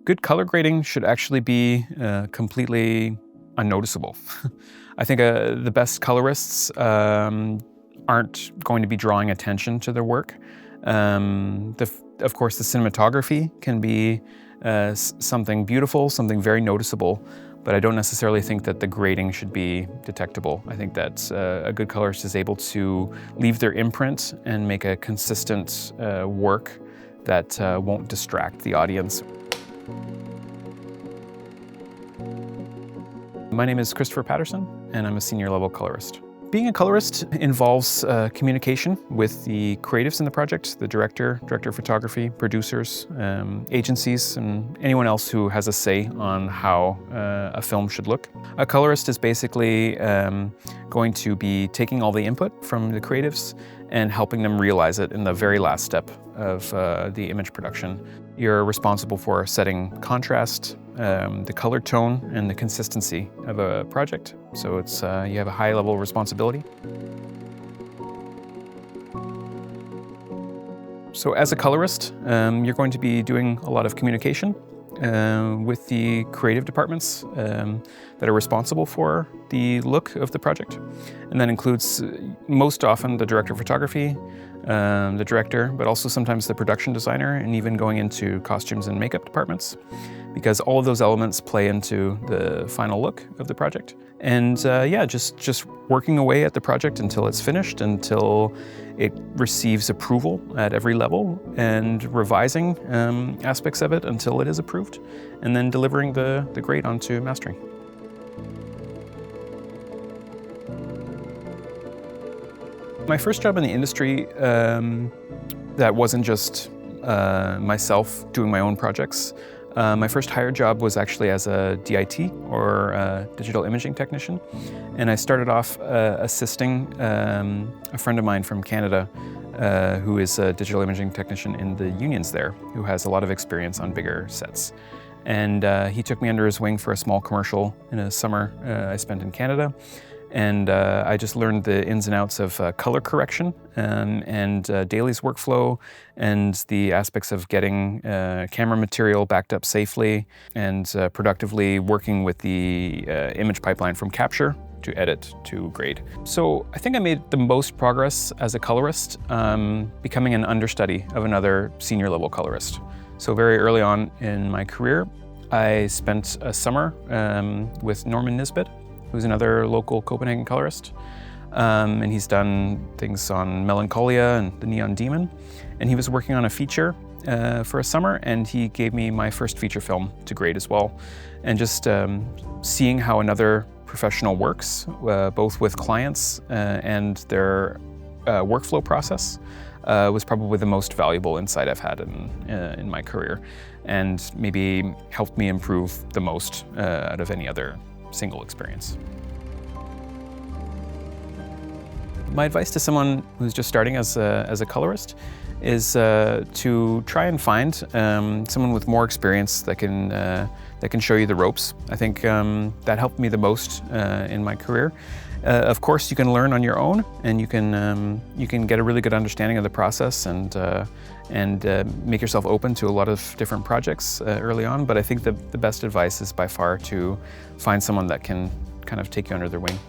Good color grading should actually be completely unnoticeable. I think the best colorists aren't going to be drawing attention to their work. Of course, the cinematography can be something beautiful, something very noticeable, but I don't necessarily think that the grading should be detectable. I think that a good colorist is able to leave their imprint and make a consistent work that won't distract the audience. My name is Kristopher Paterson, and I'm a senior level colorist. Being a colorist involves communication with the creatives in the project, the director of photography, producers, agencies, and anyone else who has a say on how a film should look. A colorist is basically going to be taking all the input from the creatives and helping them realize it in the very last step of the image production. You're responsible for setting contrast, the color tone, and the consistency of a project. So it's you have a high level of responsibility. So as a colorist, you're going to be doing a lot of communication with the creative departments that are responsible for the look of the project. And that includes most often the director of photography, the director, but also sometimes the production designer, and even going into costumes and makeup departments, because all of those elements play into the final look of the project. And just working away at the project until it's finished, until it receives approval at every level, and revising aspects of it until it is approved, and then delivering the grade onto mastering. My first job in the industry, that wasn't just myself doing my own projects. My first hired job was actually as a DIT, or digital imaging technician. And I started off assisting a friend of mine from Canada who is a digital imaging technician in the unions there, who has a lot of experience on bigger sets. And he took me under his wing for a small commercial in a summer I spent in Canada. And I just learned the ins and outs of color correction and Daly's workflow, and the aspects of getting camera material backed up safely and productively working with the image pipeline from capture to edit to grade. So I think I made the most progress as a colorist becoming an understudy of another senior level colorist. So very early on in my career, I spent a summer with Norman Nisbet, who's another local Copenhagen colorist. And he's done things on Melancholia and The Neon Demon. And he was working on a feature for a summer, and he gave me my first feature film to grade as well. And just seeing how another professional works, both with clients and their workflow process, was probably the most valuable insight I've had in my career, and maybe helped me improve the most out of any other single experience. My advice to someone who's just starting as a colorist is to try and find someone with more experience that can show you the ropes. I think that helped me the most in my career. Of course, you can learn on your own, and you can get a really good understanding of the process and make yourself open to a lot of different projects early on. But I think the best advice is by far to find someone that can kind of take you under their wing.